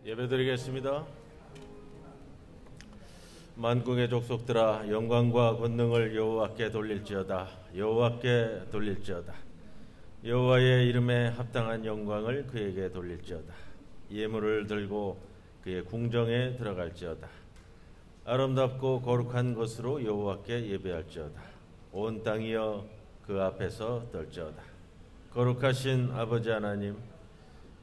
예배드리겠습니다. 만국의 족속들아 영광과 권능을 여호와께 돌릴지어다. 여호와께 돌릴지어다. 여호와의 이름에 합당한 영광을 그에게 돌릴지어다. 예물을 들고 그의 궁정에 들어갈지어다. 아름답고 거룩한 것으로 여호와께 예배할지어다. 온 땅이여 그 앞에서 떨지어다. 거룩하신 아버지 하나님,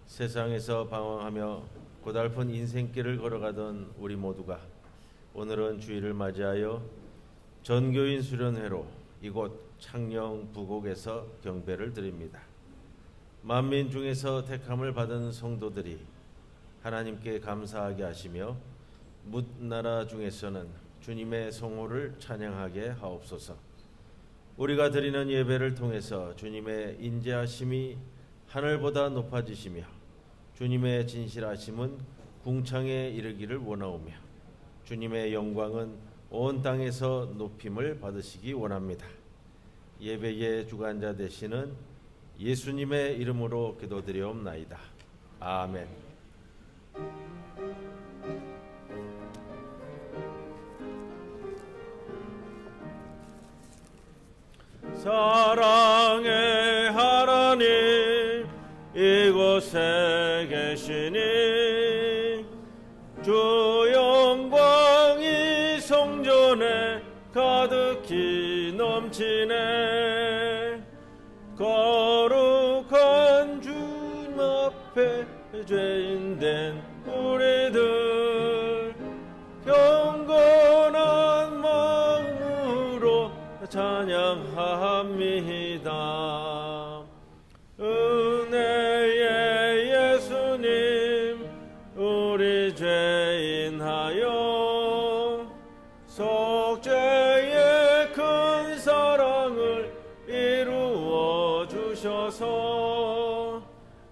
세상에서 방황하며 고달픈 인생길을 걸어가던 우리 모두가 오늘은 주일을 맞이하여 전교인 수련회로 이곳 창녕 부곡에서 경배를 드립니다. 만민 중에서 택함을 받은 성도들이 하나님께 감사하게 하시며 뭇나라 중에서는 주님의 성호를 찬양하게 하옵소서. 우리가 드리는 예배를 통해서 주님의 인자하심이 하늘보다 높아지시며 주님의 진실하심은 궁창에 이르기를 원하오며 주님의 영광은 온 땅에서 높임을 받으시기 원합니다. 예배의 주관자 되시는 예수님의 이름으로 기도드리옵나이다. 아멘. 사랑의 하나님, 이곳에 계시니 주 영광이 성전에 가득히 넘치네. 거룩한 주 앞에 죄인된 우리들 경건한 마음으로 찬양합니다. 은혜의 예수님, 우리 죄인하여 속죄의 큰 사랑을 이루어 주셔서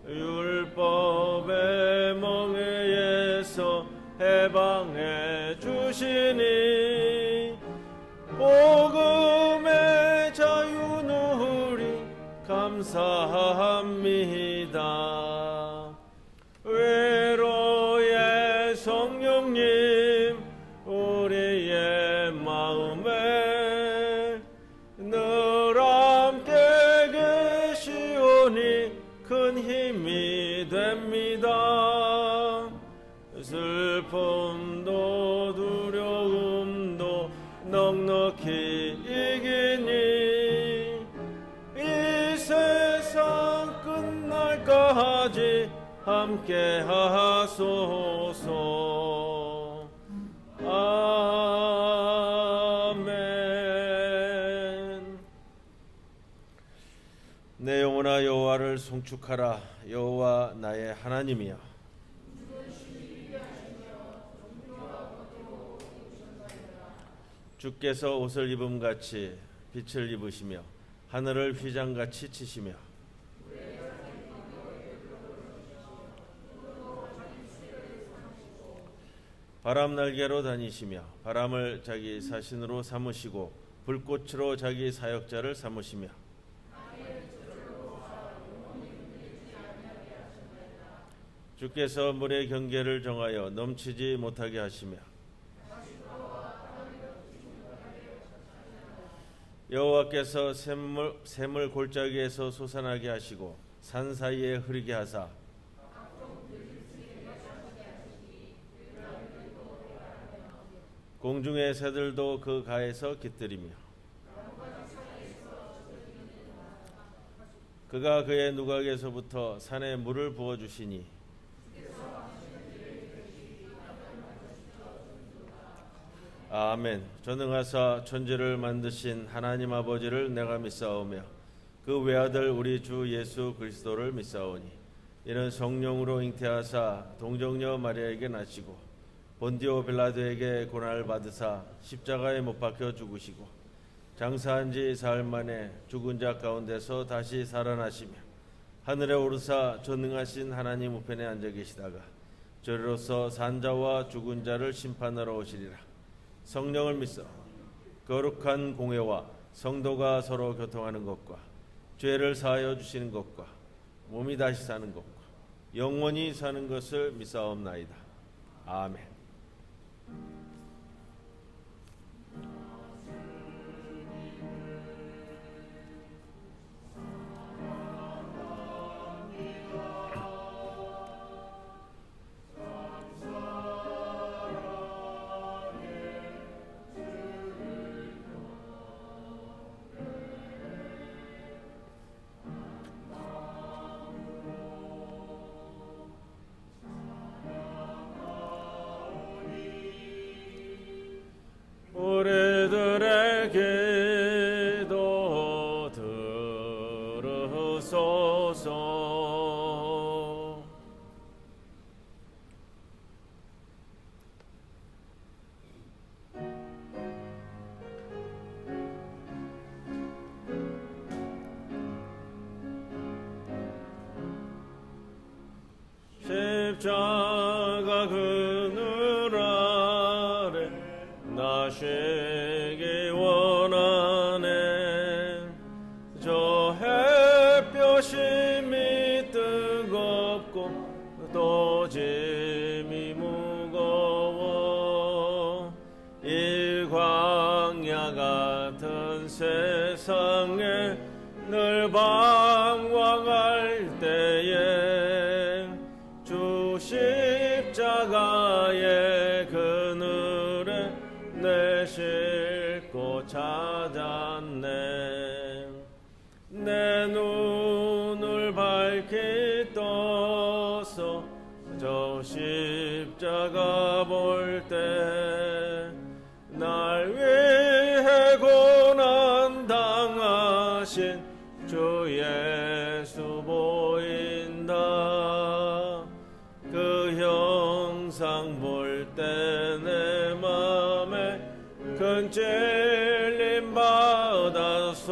율법의 멍에에서 해방해 주시니 복음의 자유 누리 감사합니다. 외로의 성령님, 우리의 마음에 늘 함께 계시오니 큰 힘이 됩니다. 슬픔도 두려움도 넉넉히 이기니 이 세상 끝날까지 함께 하소서. 아멘. 내 영혼아 여호와를 송축하라. 여호와 나의 하나님이여. 주께서 옷을 입음같이 빛을 입으시며 하늘을 휘장같이 치시며 바람 날개로 다니시며 바람을 자기 사신으로 삼으시고 불꽃으로 자기 사역자를 삼으시며 주께서 물의 경계를 정하여 넘치지 못하게 하시며 여호와께서 샘을 골짜기에서 솟아나게 하시고 산 사이에 흐르게 하사 공중의 새들도 그 가에서 깃들이며 그가 그의 누각에서부터 산에 물을 부어주시니 아멘. 전능하사 천지를 만드신 하나님 아버지를 내가 믿사오며 그 외아들 우리 주 예수 그리스도를 믿사오니 이는 성령으로 잉태하사 동정녀 마리아에게 나시고 본디오 빌라도에게 고난을 받으사 십자가에 못 박혀 죽으시고 장사한 지 사흘 만에 죽은 자 가운데서 다시 살아나시며 하늘에 오르사 전능하신 하나님 우편에 앉아 계시다가 저리로서 산자와 죽은 자를 심판하러 오시리라. 성령을 믿사 거룩한 공회와 성도가 서로 교통하는 것과 죄를 사하여 주시는 것과 몸이 다시 사는 것과 영원히 사는 것을 믿사옵나이다. 아멘. 우리들의 기도 들으소서. 십자가 그늘 아래 나시기 원하네. 저 햇볕이 뜨겁고 또 짐이 무거워 이 광야 같은 세상에 늘 방황할 때에 주 십자가의 그늘에 내 싣고 찾았네. 내 눈을 밝히 떠서 저 십자가 볼 때 날 위해 고난 당하신 주 예수 보인다. 그 형상 볼 때 내 맘에 큰 찔림 받았소.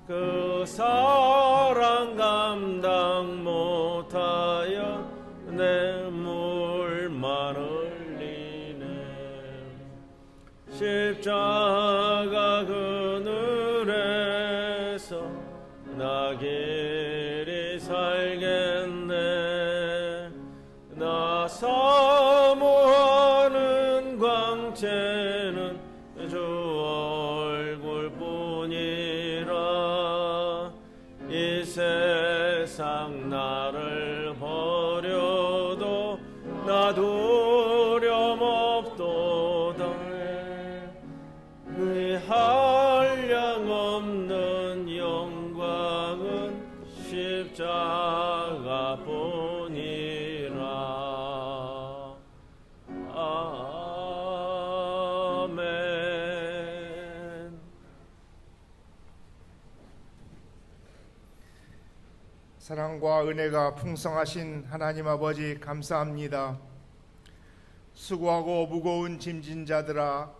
그 사랑 감당 못하여 내 물만 흘리네. 십자가 그늘에서 나 길이 살겠네. 나 사모하는 광채는 주 얼굴뿐이라. 이 세상 나를 버려도 나 두려움 없도다. 그 한량없는 영광은 십자가 뿐이라. 아멘. 사랑과 은혜가 풍성하신 하나님 아버지 감사합니다. 수고하고 무거운 짐진 자들아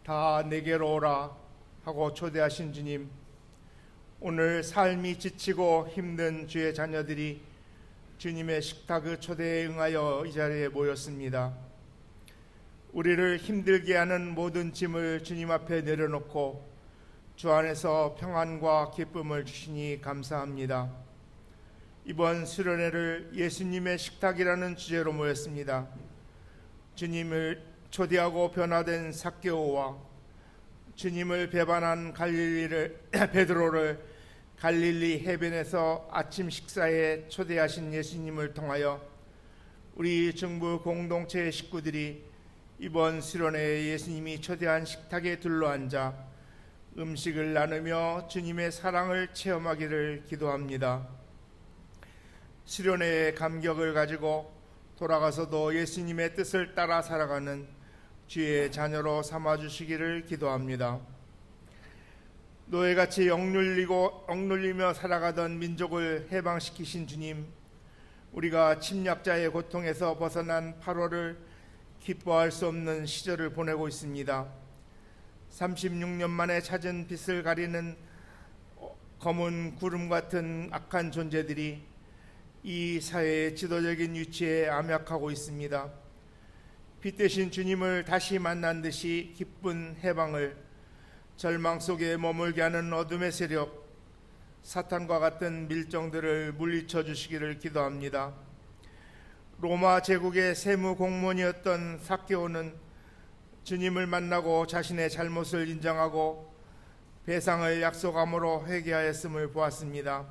다 내게로 오라 하고 초대하신 주님, 오늘 삶이 지치고 힘든 주의 자녀들이 주님의 식탁의 초대에 응하여 이 자리에 모였습니다. 우리를 힘들게 하는 모든 짐을 주님 앞에 내려놓고 주 안에서 평안과 기쁨을 주시니 감사합니다. 이번 수련회를 예수님의 식탁이라는 주제로 모였습니다. 주님을 초대하고 변화된 삭개오와 주님을 배반한 베드로를 갈릴리 해변에서 아침 식사에 초대하신 예수님을 통하여 우리 중부 공동체의 식구들이 이번 수련회에 예수님이 초대한 식탁에 둘러앉아 음식을 나누며 주님의 사랑을 체험하기를 기도합니다. 수련회의 감격을 가지고 돌아가서도 예수님의 뜻을 따라 살아가는 주의 자녀로 삼아주시기를 기도합니다. 노예같이 억눌리며 살아가던 민족을 해방시키신 주님, 우리가 침략자의 고통에서 벗어난 8월을 기뻐할 수 없는 시절을 보내고 있습니다. 36년 만에 찾은 빛을 가리는 검은 구름 같은 악한 존재들이 이 사회의 지도적인 위치에 암약하고 있습니다. 빛 대신 주님을 다시 만난 듯이 기쁜 해방을, 절망 속에 머물게 하는 어둠의 세력, 사탄과 같은 밀정들을 물리쳐 주시기를 기도합니다. 로마 제국의 세무 공무원이었던 삭개오는 주님을 만나고 자신의 잘못을 인정하고 배상을 약속함으로 회개하였음을 보았습니다.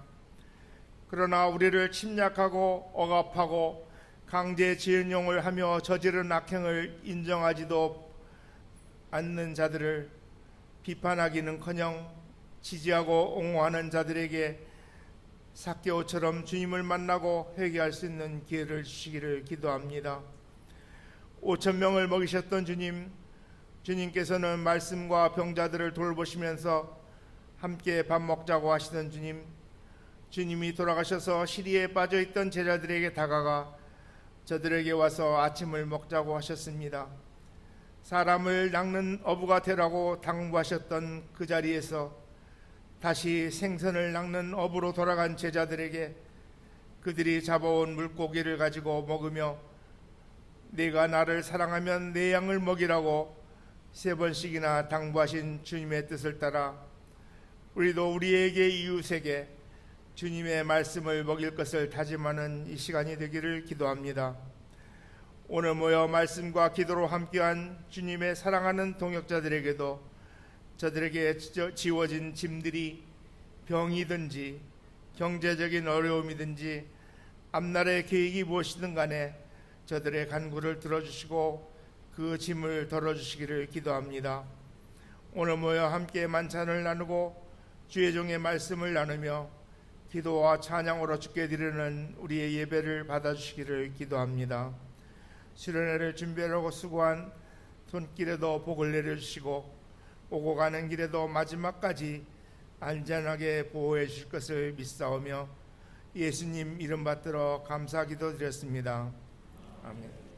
그러나 우리를 침략하고 억압하고 강제 지연용을 하며 저지른 악행을 인정하지도 않는 자들을 비판하기는커녕 지지하고 옹호하는 자들에게 삭개오처럼 주님을 만나고 회개할 수 있는 기회를 주시기를 기도합니다. 5천 명을 먹이셨던 주님께서는 말씀과 병자들을 돌보시면서 함께 밥 먹자고 하시던 주님이 돌아가셔서 시리에 빠져있던 제자들에게 다가가 저들에게 와서 아침을 먹자고 하셨습니다. 사람을 낚는 어부가 되라고 당부하셨던 그 자리에서 다시 생선을 낚는 어부로 돌아간 제자들에게 그들이 잡아온 물고기를 가지고 먹으며 네가 나를 사랑하면 내 양을 먹이라고 3번씩이나 당부하신 주님의 뜻을 따라 우리도 우리에게 이웃에게 주님의 말씀을 먹일 것을 다짐하는 이 시간이 되기를 기도합니다. 오늘 모여 말씀과 기도로 함께한 주님의 사랑하는 동역자들에게도 저들에게 지워진 짐들이 병이든지 경제적인 어려움이든지 앞날의 계획이 무엇이든 간에 저들의 간구를 들어주시고 그 짐을 덜어주시기를 기도합니다. 오늘 모여 함께 만찬을 나누고 주의 종의 말씀을 나누며 기도와 찬양으로 주께 드리는 우리의 예배를 받아주시기를 기도합니다. 수련회를 준비하려고 수고한 손길에도 복을 내려주시고 오고 가는 길에도 마지막까지 안전하게 보호해 주실 것을 믿사오며 예수님 이름 받들어 감사 기도드렸습니다. 아멘.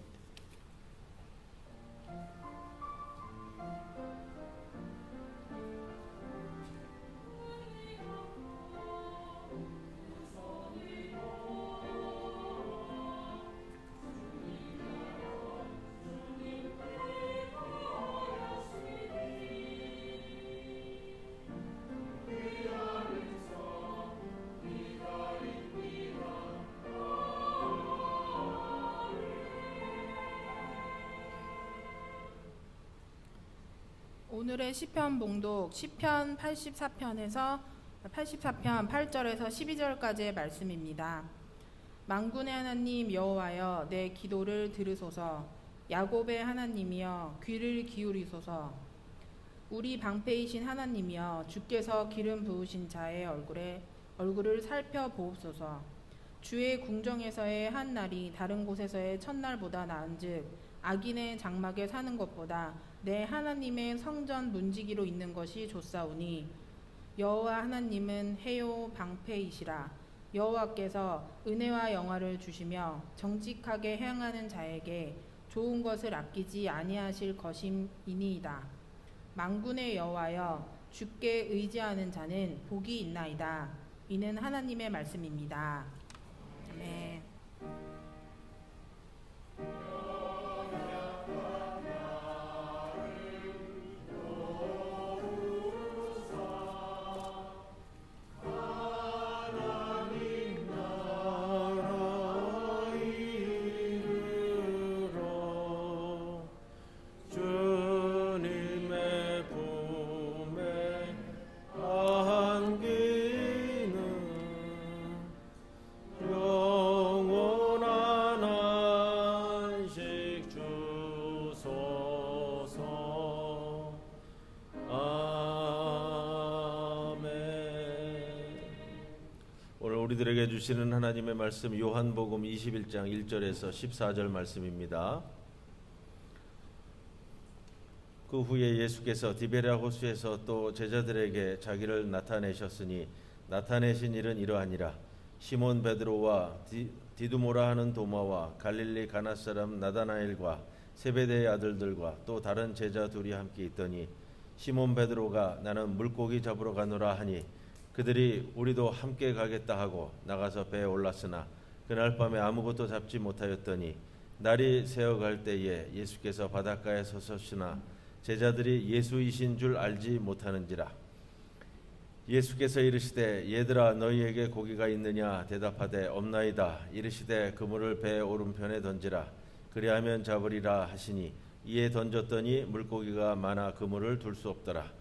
오늘의 시편 봉독 시편 84편 8절에서 12절까지의 말씀입니다. 만군의 하나님 여호와여 내 기도를 들으소서. 야곱의 하나님이여 귀를 기울이소서. 우리 방패이신 하나님이여 주께서 기름 부으신 자의 얼굴을 살펴보옵소서. 주의 궁정에서의 한 날이 다른 곳에서의 첫날보다 나은즉 악인의 장막에 사는 것보다 내 하나님의 성전 문지기로 있는 것이 좋사오니 여호와 하나님은 해요 방패이시라. 여호와께서 은혜와 영화를 주시며 정직하게 행하는 자에게 좋은 것을 아끼지 아니하실 것임이니이다. 만군의 여호와여 주께 의지하는 자는 복이 있나이다. 이는 하나님의 말씀입니다. 아멘. 우리들에게 주시는 하나님의 말씀 요한복음 21장 1절에서 14절 말씀입니다. 그 후에 예수께서 디베랴 호수에서 또 제자들에게 자기를 나타내셨으니 나타내신 일은 이러하니라. 시몬 베드로와 디두모라 하는 도마와 갈릴리 가나 사람 나다나엘과 세베대의 아들들과 또 다른 제자 둘이 함께 있더니 시몬 베드로가 나는 물고기 잡으러 가노라 하니 그들이 우리도 함께 가겠다 하고 나가서 배에 올랐으나 그날 밤에 아무것도 잡지 못하였더니 날이 새어갈 때에 예수께서 바닷가에 서셨으나 제자들이 예수이신 줄 알지 못하는지라. 예수께서 이르시되 얘들아 너희에게 고기가 있느냐 대답하되 없나이다. 이르시되 그물을 배 오른편에 던지라. 그리하면 잡으리라 하시니 이에 던졌더니 물고기가 많아 그물을 둘 수 없더라.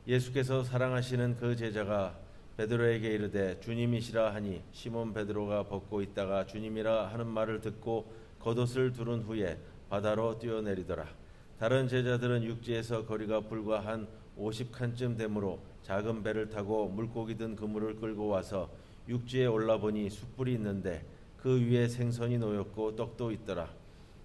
예수께서 사랑하시는 그 제자가 베드로에게 이르되 주님이시라 하니 시몬 베드로가 벗고 있다가 주님이라 하는 말을 듣고 겉옷을 두른 후에 바다로 뛰어내리더라. 다른 제자들은 육지에서 거리가 불과 한 50칸쯤 되므로 작은 배를 타고 물고기 든 그물을 끌고 와서 육지에 올라보니 숯불이 있는데 그 위에 생선이 놓였고 떡도 있더라.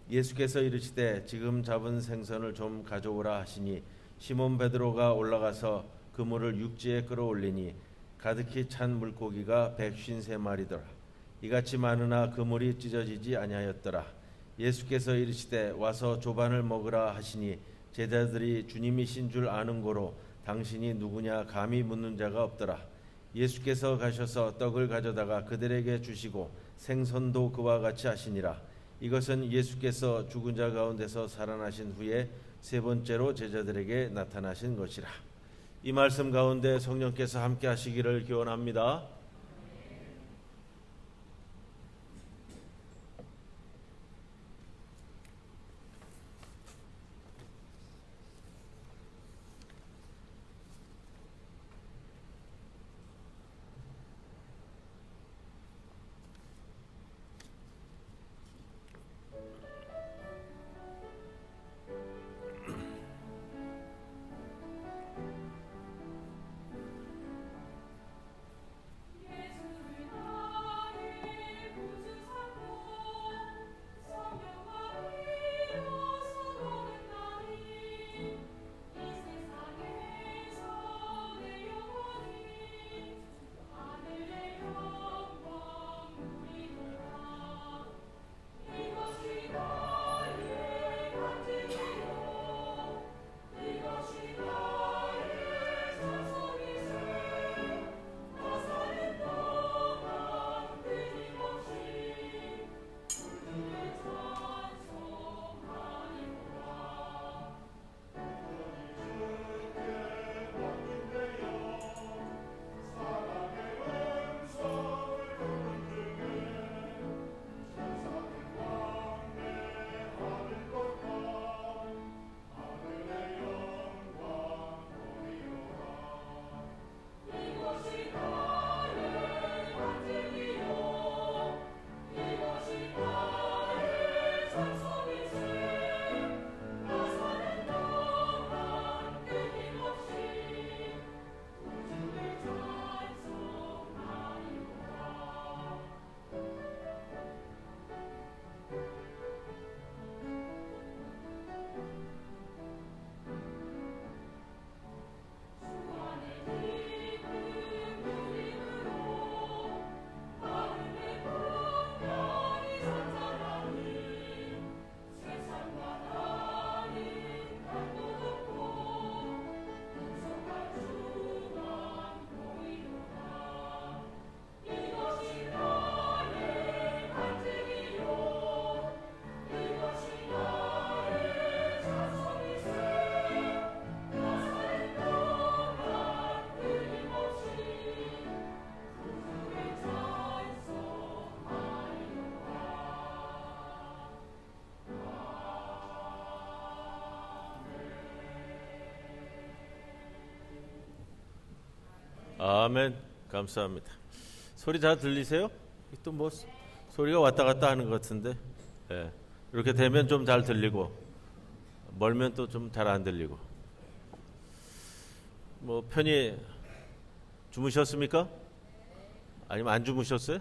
예수께서 이르시되 지금 잡은 생선을 좀 가져오라 하시니 시몬 베드로가 올라가서 그물을 육지에 끌어올리니 가득히 찬 물고기가 153마리더라. 이같이 많으나 그물이 찢어지지 아니하였더라. 예수께서 이르시되 와서 조반을 먹으라 하시니 제자들이 주님이신 줄 아는 고로 당신이 누구냐 감히 묻는 자가 없더라. 예수께서 가셔서 떡을 가져다가 그들에게 주시고 생선도 그와 같이 하시니라. 이것은 예수께서 죽은 자 가운데서 살아나신 후에 세 번째로 제자들에게 나타나신 것이라. 이 말씀 가운데 성령께서 함께 하시기를 기원합니다. 아멘. 감사합니다. 소리 잘 들리세요? 또 뭐 소리가 왔다 갔다 하는 것 같은데, 예. 이렇게 되면 좀 잘 들리고 멀면 또 좀 잘 안 들리고. 뭐 편히 주무셨습니까? 아니면 안 주무셨어요?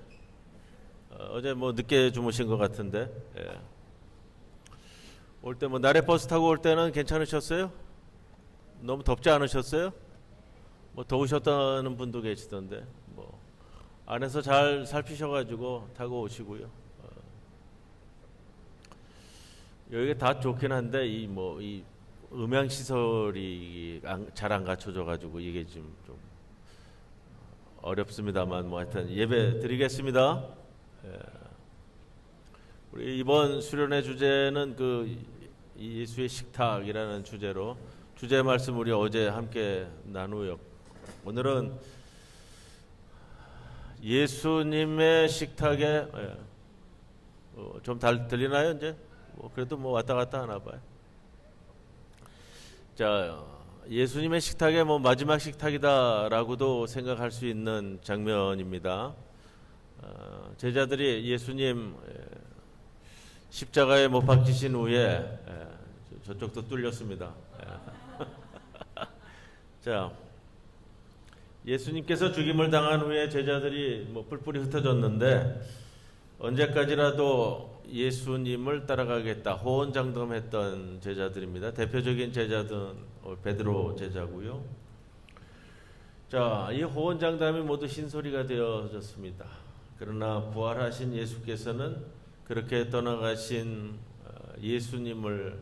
어제 뭐 늦게 주무신 것 같은데, 예. 올 때 뭐 나래 버스 타고 올 때는 괜찮으셨어요? 너무 덥지 않으셨어요? 뭐 더우셨다는 분도 계시던데, 뭐 안에서 잘 살피셔가지고 타고 오시고요. 여기가 다 좋긴 한데 이 음향 시설이 잘 안 갖춰져가지고 이게 좀 어렵습니다만 뭐 하여튼 예배 드리겠습니다. 예. 우리 이번 수련회 주제는 그 예수의 식탁이라는 주제로 주제 말씀 우리 어제 함께 나누었고, 오늘은 예수님의 식탁에 좀 들리나요 이제? 그래도 왔다 갔다 하나 봐요. 자, 예수님의 식탁에 마지막 식탁이다라고도 생각할 수 있는 장면입니다. 제자들이 예수님 십자가에 못 박히신 후에 저쪽도 뚫렸습니다. 자, 예수님께서 죽임을 당한 후에 제자들이 뿔뿔이 흩어졌는데 언제까지라도 예수님을 따라가겠다 호언장담했던 제자들입니다. 대표적인 제자들은 베드로 제자고요. 자, 이 호언장담이 모두 흰소리가 되어졌습니다. 그러나 부활하신 예수께서는 그렇게 떠나가신 예수님을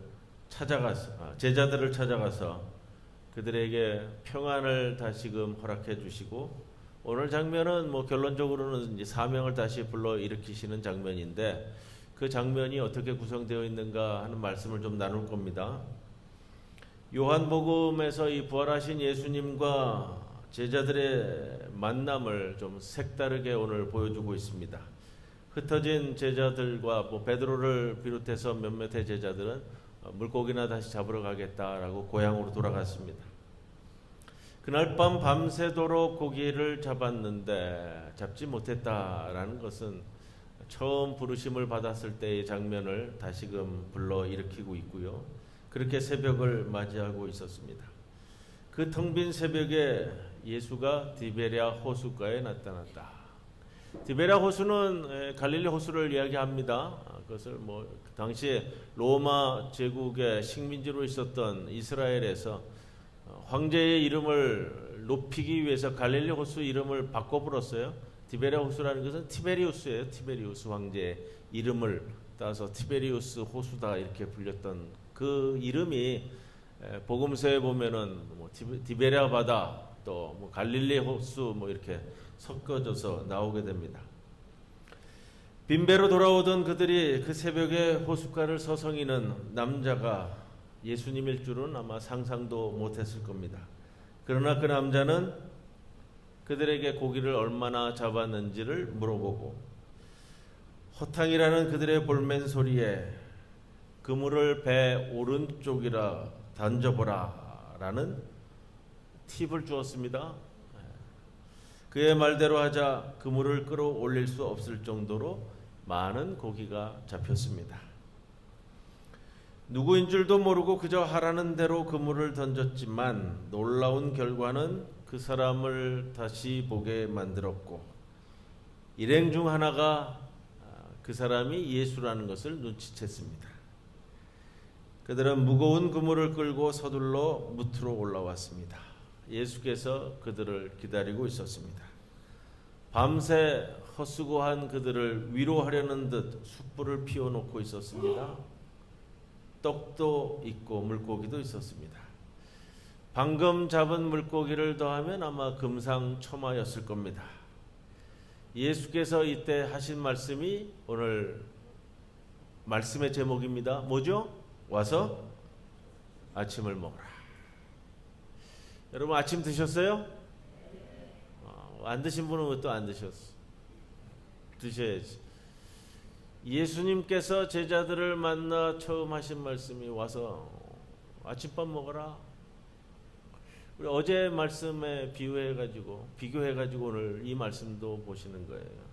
찾아가서 제자들을 찾아가서 그들에게 평안을 다시금 허락해 주시고 오늘 장면은 결론적으로는 이제 사명을 다시 불러 일으키시는 장면인데 그 장면이 어떻게 구성되어 있는가 하는 말씀을 좀 나눌 겁니다. 요한복음에서 이 부활하신 예수님과 제자들의 만남을 좀 색다르게 오늘 보여주고 있습니다. 흩어진 제자들과 베드로를 비롯해서 몇몇의 제자들은 물고기나 다시 잡으러 가겠다라고 고향으로 돌아갔습니다. 그날 밤 밤새도록 고기를 잡았는데 잡지 못했다라는 것은 처음 부르심을 받았을 때의 장면을 다시금 불러 일으키고 있고요. 그렇게 새벽을 맞이하고 있었습니다. 그 텅 빈 새벽에 예수가 디베랴 호숫가에 나타났다. 디베랴 호수는 갈릴리 호수를 이야기합니다. 그것을 당시에 로마 제국의 식민지로 있었던 이스라엘에서 황제의 이름을 높이기 위해서 갈릴리 호수 이름을 바꿔 불었어요. 디베랴 호수라는 것은 티베리우스예요. 티베리우스 황제의 이름을 따서 티베리우스 호수다 이렇게 불렸던 그 이름이 복음서에 보면은 디베랴 바다 또 갈릴리 호수 이렇게 섞어져서 나오게 됩니다. 빈배로 돌아오던 그들이 그 새벽에 호숫가를 서성이는 남자가 예수님일 줄은 아마 상상도 못했을 겁니다. 그러나 그 남자는 그들에게 고기를 얼마나 잡았는지를 물어보고 허탕이라는 그들의 볼멘 소리에 그물을 배 오른쪽이라 던져보라 라는 팁을 주었습니다. 그의 말대로 하자 그물을 끌어올릴 수 없을 정도로 많은 고기가 잡혔습니다. 누구인 줄도 모르고 그저 하라는 대로 그물을 던졌지만 놀라운 결과는 그 사람을 다시 보게 만들었고 일행 중 하나가 그 사람이 예수라는 것을 눈치챘습니다. 그들은 무거운 그물을 끌고 서둘러 무트로 올라왔습니다. 예수께서 그들을 기다리고 있었습니다. 밤새 헛수고한 그들을 위로하려는 듯 숯불을 피워놓고 있었습니다. 떡도 있고 물고기도 있었습니다. 방금 잡은 물고기를 더하면 아마 금상첨화였을 겁니다. 예수께서 이때 하신 말씀이 오늘 말씀의 제목입니다. 뭐죠? 와서 아침을 먹어라. 여러분 아침 드셨어요? 안 드신 분은 왜 또 안 드셨어? 드셔야지. 예수님께서 제자들을 만나 처음 하신 말씀이 와서 아침밥 먹어라. 우리 어제 말씀에 비교해가지고 오늘 이 말씀도 보시는 거예요.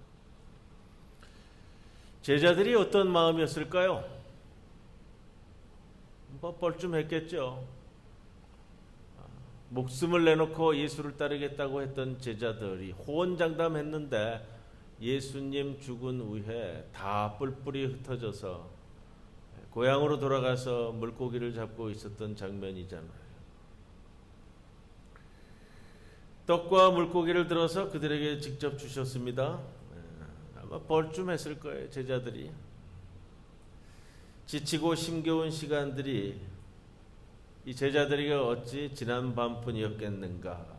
제자들이 어떤 마음이었을까요? 뻘쭘했겠죠. 목숨을 내놓고 예수를 따르겠다고 했던 제자들이 호언장담했는데 예수님 죽은 후에 다 뿔뿔이 흩어져서 고향으로 돌아가서 물고기를 잡고 있었던 장면이잖아요. 떡과 물고기를 들어서 그들에게 직접 주셨습니다. 아마 뻘쭘했을 거예요. 제자들이 지치고 힘겨운 시간들이 이 제자들에게 어찌 지난 밤뿐이었겠는가.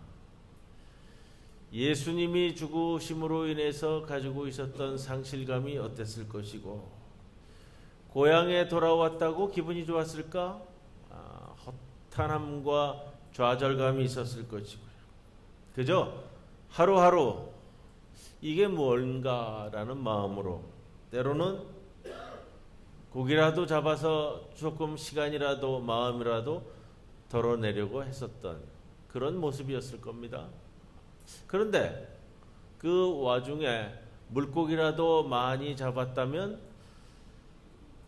예수님이 죽으심으로 인해서 가지고 있었던 상실감이 어땠을 것이고 고향에 돌아왔다고 기분이 좋았을까? 허탄함과 좌절감이 있었을 것이고요. 그저 하루하루 이게 뭔가라는 마음으로 때로는 고기라도 잡아서 조금 시간이라도 마음이라도 덜어내려고 했었던 그런 모습이었을 겁니다. 그런데 그 와중에 물고기라도 많이 잡았다면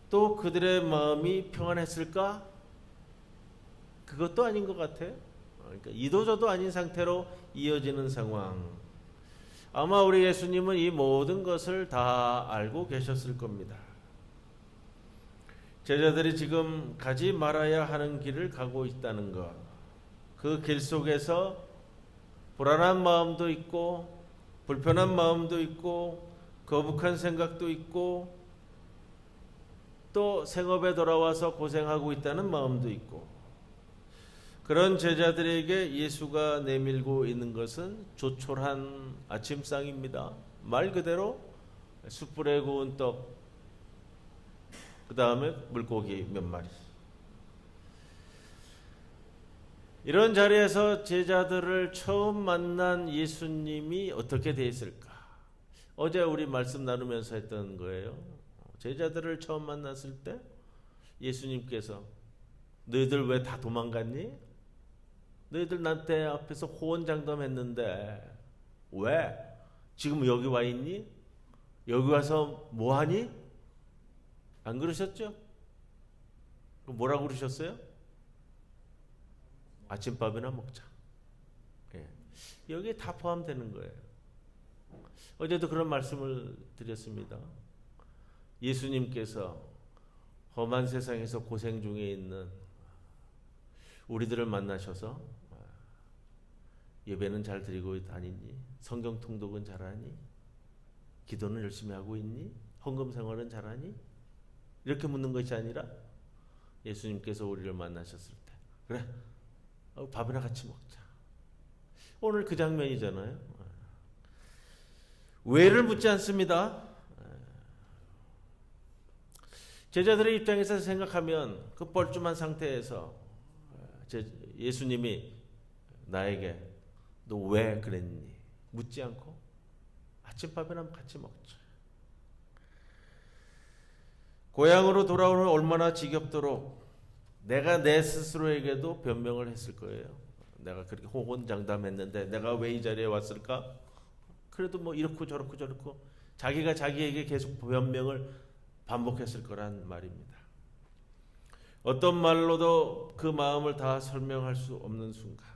또 그들의 마음이 평안했을까? 그것도 아닌 것 같아요. 그러니까 이도저도 아닌 상태로 이어지는 상황. 아마 우리 예수님은 이 모든 것을 다 알고 계셨을 겁니다. 제자들이 지금 가지 말아야 하는 길을 가고 있다는 것, 그 길 속에서 불안한 마음도 있고 불편한 마음도 있고 거북한 생각도 있고 또 생업에 돌아와서 고생하고 있다는 마음도 있고, 그런 제자들에게 예수가 내밀고 있는 것은 조촐한 아침상입니다. 말 그대로 숯불에 구운 떡, 그 다음에 물고기 몇 마리. 이런 자리에서 제자들을 처음 만난 예수님이 어떻게 돼 있을까? 어제 우리 말씀 나누면서 했던 거예요. 제자들을 처음 만났을 때 예수님께서 너희들 왜 다 도망갔니? 너희들 나한테 앞에서 호언장담했는데 왜 지금 여기 와 있니? 여기 와서 뭐 하니? 안 그러셨죠? 뭐라고 그러셨어요? 아침밥이나 먹자. 예. 여기에 다 포함되는 거예요. 어제도 그런 말씀을 드렸습니다. 예수님께서 험한 세상에서 고생 중에 있는 우리들을 만나셔서 예배는 잘 드리고 다니니? 성경 통독은 잘하니? 기도는 열심히 하고 있니? 헌금 생활은 잘하니? 이렇게 묻는 것이 아니라 예수님께서 우리를 만나셨을 때 그래, 밥이나 같이 먹자. 오늘 그 장면이잖아요. 왜를 묻지 않습니다. 제자들의 입장에서 생각하면 그 뻘쭘한 상태에서 예수님이 나에게 너 왜 그랬니? 묻지 않고 아침밥이나 같이 먹자. 고향으로 돌아오는 얼마나 지겹도록 내가 내 스스로에게도 변명을 했을 거예요. 내가 그렇게 호언장담했는데 내가 왜 이 자리에 왔을까? 그래도 뭐 이렇고 저렇고 자기가 자기에게 계속 변명을 반복했을 거란 말입니다. 어떤 말로도 그 마음을 다 설명할 수 없는 순간,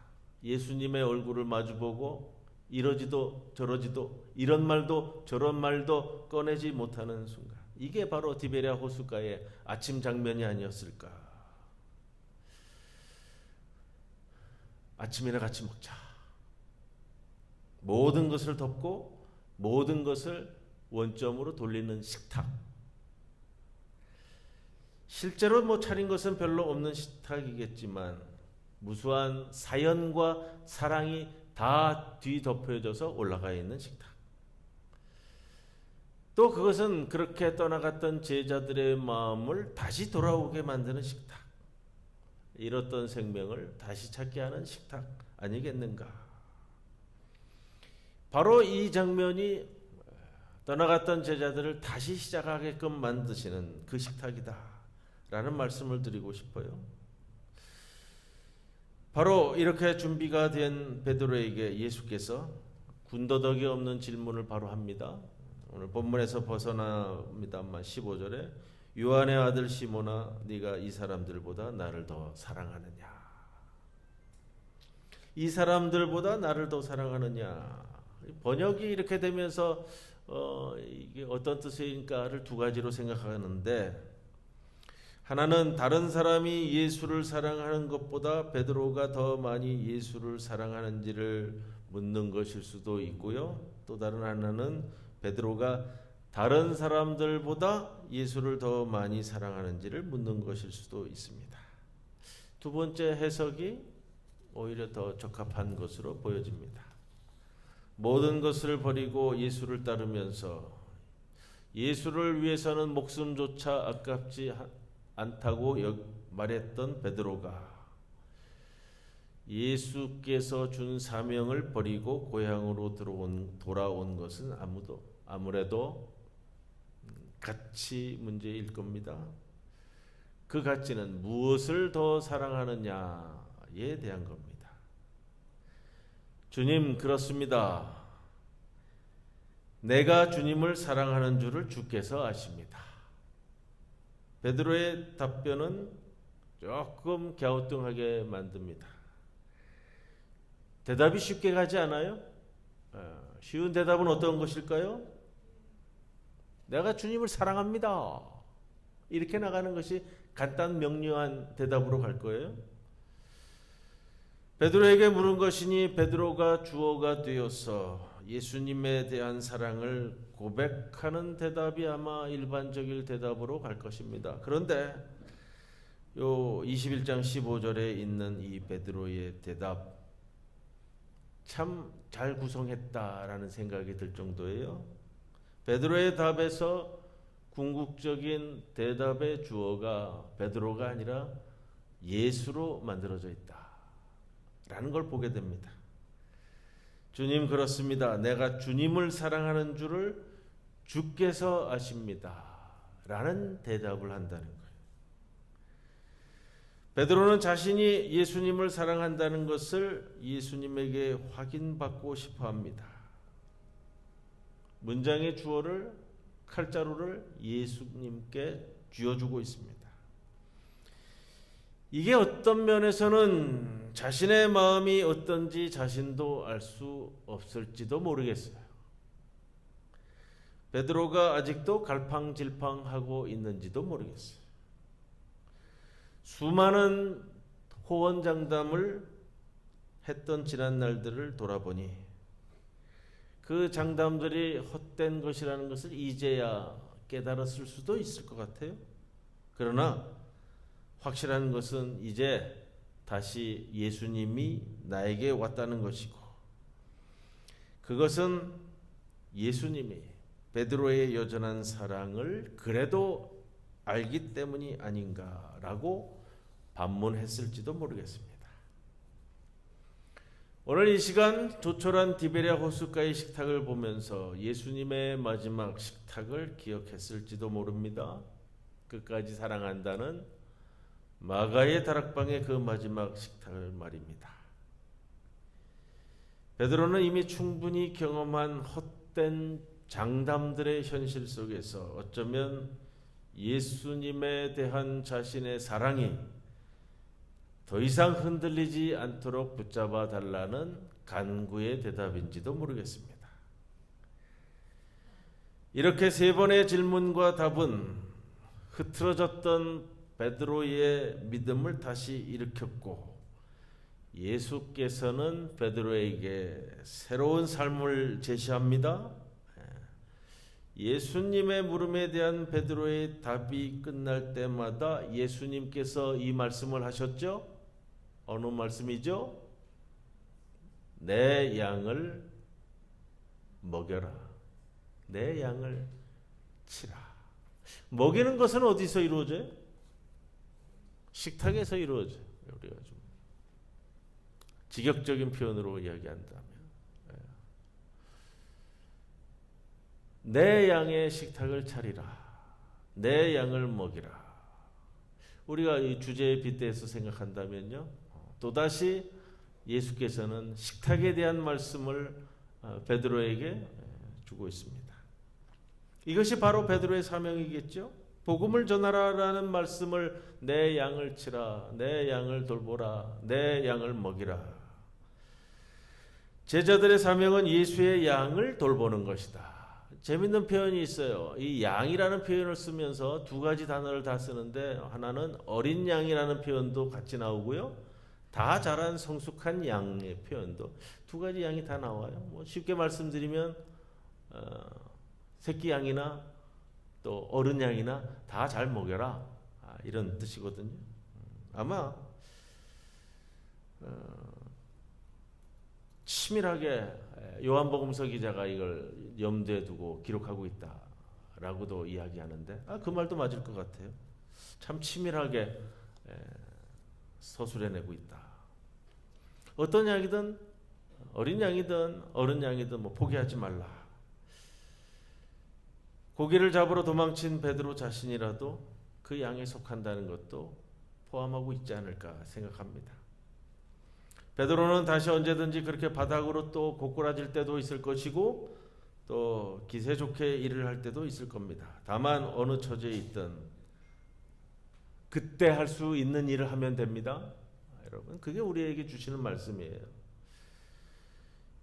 예수님의 얼굴을 마주보고 이러지도 저러지도 이런 말도 저런 말도 꺼내지 못하는 순간, 이게 바로 디베랴 호숫가의 아침 장면이 아니었을까. 아침이나 같이 먹자. 모든 것을 덮고 모든 것을 원점으로 돌리는 식탁. 실제로 뭐 차린 것은 별로 없는 식탁이겠지만 무수한 사연과 사랑이 다 뒤덮여져서 올라가 있는 식탁. 또 그것은 그렇게 떠나갔던 제자들의 마음을 다시 돌아오게 만드는 식탁. 잃었던 생명을 다시 찾게 하는 식탁 아니겠는가. 바로 이 장면이 떠나갔던 제자들을 다시 시작하게끔 만드시는 그 식탁이다 라는 말씀을 드리고 싶어요. 바로 이렇게 준비가 된 베드로에게 예수께서 군더더기 없는 질문을 바로 합니다. 오늘 본문에서 벗어납니다만 15절에 요한의 아들 시몬아, 네가 이 사람들보다 나를 더 사랑하느냐? 이 사람들보다 나를 더 사랑하느냐? 번역이 이렇게 되면서 이게 어떤 뜻일까를 두 가지로 생각하는데, 하나는 다른 사람이 예수를 사랑하는 것보다 베드로가 더 많이 예수를 사랑하는지를 묻는 것일 수도 있고요. 또 다른 하나는 베드로가 다른 사람들보다 예수를 더 많이 사랑하는지를 묻는 것일 수도 있습니다. 두 번째 해석이 오히려 더 적합한 것으로 보여집니다. 모든 것을 버리고 예수를 따르면서 예수를 위해서는 목숨조차 아깝지 않다고 말했던 베드로가 예수께서 준 사명을 버리고 고향으로 돌아온 것은 아무래도 가치 문제일 겁니다. 그 가치는 무엇을 더 사랑하느냐에 대한 겁니다. 주님, 그렇습니다. 내가 주님을 사랑하는 줄을 주께서 아십니다. 베드로의 답변은 조금 갸우뚱하게 만듭니다. 대답이 쉽게 가지 않아요? 쉬운 대답은 어떤 것일까요? 내가 주님을 사랑합니다. 이렇게 나가는 것이 간단 명료한 대답으로 갈 거예요. 베드로에게 물은 것이니 베드로가 주어가 되어서 예수님에 대한 사랑을 고백하는 대답이 아마 일반적인 대답으로 갈 것입니다. 그런데 요 21장 15절에 있는 이 베드로의 대답 참 잘 구성했다라는 생각이 들 정도예요. 베드로의 답에서 궁극적인 대답의 주어가 베드로가 아니라 예수로 만들어져 있다라는 걸 보게 됩니다. 주님, 그렇습니다. 내가 주님을 사랑하는 줄을 주께서 아십니다. 라는 대답을 한다는 거예요. 베드로는 자신이 예수님을 사랑한다는 것을 예수님에게 확인받고 싶어 합니다. 문장의 주어를 칼자루를 예수님께 쥐어주고 있습니다. 이게 어떤 면에서는 자신의 마음이 어떤지 자신도 알 수 없을지도 모르겠어요. 베드로가 아직도 갈팡질팡하고 있는지도 모르겠어요. 수많은 호언장담을 했던 지난 날들을 돌아보니 그 장담들이 헛된 것이라는 것을 이제야 깨달았을 수도 있을 것 같아요. 그러나 확실한 것은 이제 다시 예수님이 나에게 왔다는 것이고, 그것은 예수님이 베드로의 여전한 사랑을 그래도 알기 때문이 아닌가라고 반문했을지도 모르겠습니다. 오늘 이 시간 조촐한 디베랴 호숫가의 식탁을 보면서 예수님의 마지막 식탁을 기억했을지도 모릅니다. 끝까지 사랑한다는 마가의 다락방의 그 마지막 식탁을 말입니다. 베드로는 이미 충분히 경험한 헛된 장담들의 현실 속에서 어쩌면 예수님에 대한 자신의 사랑이 더 이상 흔들리지 않도록 붙잡아 달라는 간구의 대답인지도 모르겠습니다. 이렇게 세 번의 질문과 답은 흐트러졌던 베드로의 믿음을 다시 일으켰고, 예수께서는 베드로에게 새로운 삶을 제시합니다. 예수님의 물음에 대한 베드로의 답이 끝날 때마다 예수님께서 이 말씀을 하셨죠? 어느 말씀이죠? 내 양을 먹여라. 내 양을 치라. 먹이는 것은 어디서 이루어져요? 식탁에서 이루어져요. 우리가 좀 직역적인 표현으로 이야기한다면 내 양의 식탁을 차리라. 내 양을 먹이라. 우리가 이 주제에 빗대서 생각한다면요, 또다시 예수께서는 식탁에 대한 말씀을 베드로에게 주고 있습니다. 이것이 바로 베드로의 사명이겠죠. 복음을 전하라라는 말씀을 내 양을 치라, 내 양을 돌보라, 내 양을 먹이라. 제자들의 사명은 예수의 양을 돌보는 것이다. 재밌는 표현이 있어요. 이 양이라는 표현을 쓰면서 두 가지 단어를 다 쓰는데, 하나는 어린 양이라는 표현도 같이 나오고요, 다 자란 성숙한 양의 표현도, 두 가지 양이 다 나와요. 뭐 쉽게 말씀드리면 새끼 양이나 또 어른 양이나 다 잘 먹여라, 이런 뜻이거든요. 아마 치밀하게 요한복음서 기자가 이걸 염두에 두고 기록하고 있다라고도 이야기하는데, 그 말도 맞을 것 같아요. 참 치밀하게 서술해내고 있다. 어떤 양이든 어린 양이든 어른 양이든 포기하지 말라. 고기를 잡으러 도망친 베드로 자신이라도 그 양에 속한다는 것도 포함하고 있지 않을까 생각합니다. 베드로는 다시 언제든지 그렇게 바닥으로 또 고꾸라질 때도 있을 것이고 또 기세 좋게 일을 할 때도 있을 겁니다. 다만 어느 처지에 있든 그때 할 수 있는 일을 하면 됩니다. 여러분, 그게 우리에게 주시는 말씀이에요.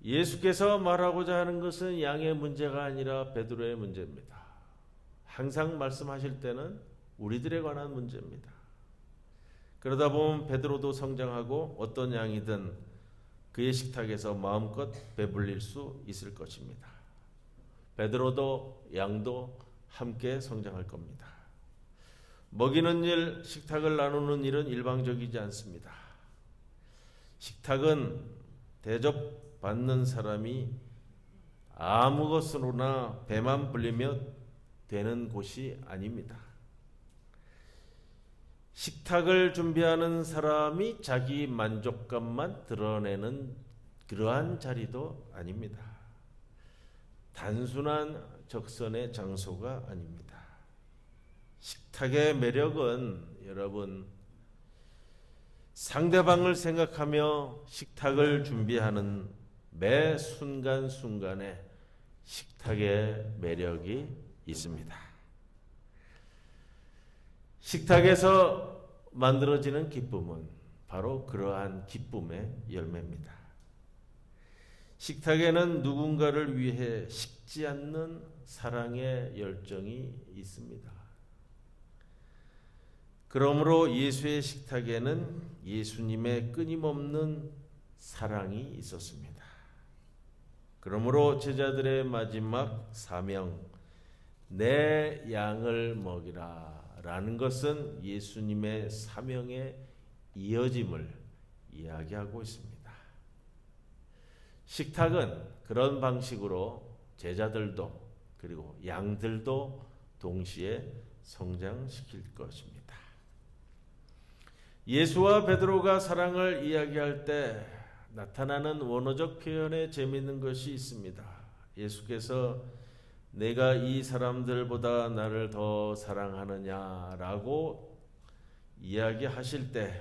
예수께서 말하고자 하는 것은 양의 문제가 아니라 베드로의 문제입니다. 항상 말씀하실 때는 우리들에 관한 문제입니다. 그러다 보면 베드로도 성장하고 어떤 양이든 그의 식탁에서 마음껏 배불릴 수 있을 것입니다. 베드로도 양도 함께 성장할 겁니다. 먹이는 일, 식탁을 나누는 일은 일방적이지 않습니다. 식탁은 대접받는 사람이 아무 것으로나 배만 불리며 되는 곳이 아닙니다. 식탁을 준비하는 사람이 자기 만족감만 드러내는 그러한 자리도 아닙니다. 단순한 적선의 장소가 아닙니다. 식탁의 매력은 여러분, 상대방을 생각하며 식탁을 준비하는 매 순간순간에 식탁의 매력이 있습니다. 식탁에서 만들어지는 기쁨은 바로 그러한 기쁨의 열매입니다. 식탁에는 누군가를 위해 식지 않는 사랑의 열정이 있습니다. 그러므로 예수의 식탁에는 예수님의 끊임없는 사랑이 있었습니다. 그러므로 제자들의 마지막 사명, 내 양을 먹이라 라는 것은 예수님의 사명의 이어짐을 이야기하고 있습니다. 식탁은 그런 방식으로 제자들도 그리고 양들도 동시에 성장시킬 것입니다. 예수와 베드로가 사랑을 이야기할 때 나타나는 원어적 표현에 재미있는 것이 있습니다. 예수께서 내가 이 사람들보다 나를 더 사랑하느냐라고 이야기하실 때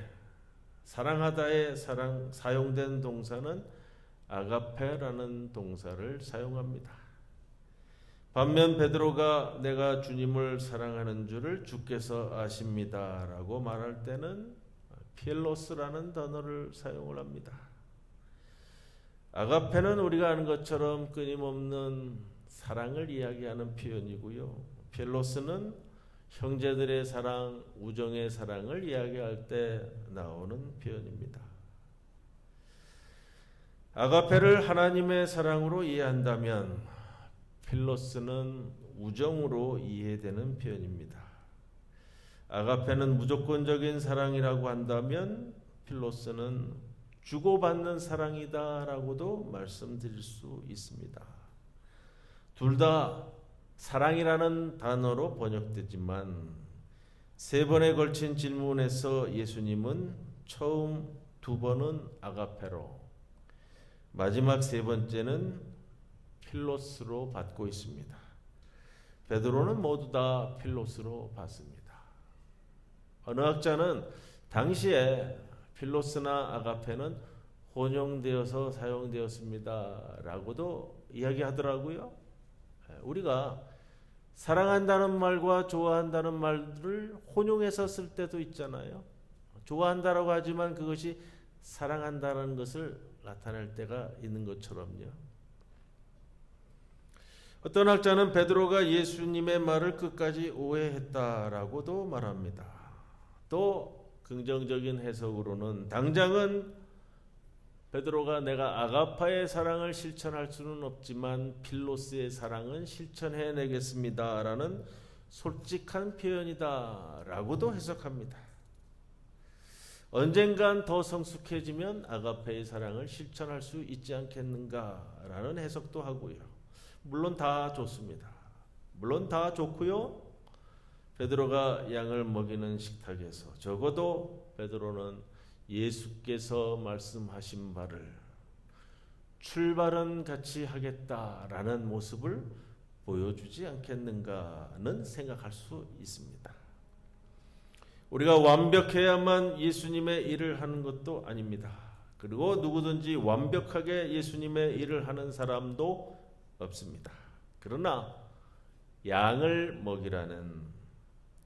사랑하다에 사용된 동사는 아가페라는 동사를 사용합니다. 반면 베드로가 내가 주님을 사랑하는 줄을 주께서 아십니다라고 말할 때는 필로스라는 단어를 사용을 합니다. 아가페는 우리가 아는 것처럼 끊임없는 사랑을 이야기하는 표현이고요. 필로스는 형제들의 사랑, 우정의 사랑을 이야기할 때 나오는 표현입니다. 아가페를 하나님의 사랑으로 이해한다면 필로스는 우정으로 이해되는 표현입니다. 아가페는 무조건적인 사랑이라고 한다면 필로스는 주고받는 사랑이다라고도 말씀드릴 수 있습니다. 둘 다 사랑이라는 단어로 번역되지만 세 번에 걸친 질문에서 예수님은 처음 두 번은 아가페로, 마지막 세 번째는 필로스로 받고 있습니다. 베드로는 모두 다 필로스로 받습니다. 어느 학자는 당시에 필로스나 아가페는 혼용되어서 사용되었습니다 라고도 이야기하더라고요. 우리가 사랑한다는 말과 좋아한다는 말을 혼용해서 쓸 때도 있잖아요. 좋아한다라고 하지만 그것이 사랑한다는 것을 나타낼 때가 있는 것처럼요. 어떤 학자는 베드로가 예수님의 말을 끝까지 오해했다라고도 말합니다. 또 긍정적인 해석으로는 당장은 베드로가 내가 아가파의 사랑을 실천할 수는 없지만 필로스의 사랑은 실천해내겠습니다 라는 솔직한 표현이다 라고도 해석합니다. 언젠간 더 성숙해지면 아가페의 사랑을 실천할 수 있지 않겠는가 라는 해석도 하고요. 물론 다 좋습니다. 물론 다 좋고요. 베드로가 양을 먹이는 식탁에서 적어도 베드로는 예수께서 말씀하신 바를 출발은 같이 하겠다라는 모습을 보여주지 않겠는가는 생각할 수 있습니다. 우리가 완벽해야만 예수님의 일을 하는 것도 아닙니다. 그리고 누구든지 완벽하게 예수님의 일을 하는 사람도 없습니다. 그러나 양을 먹이라는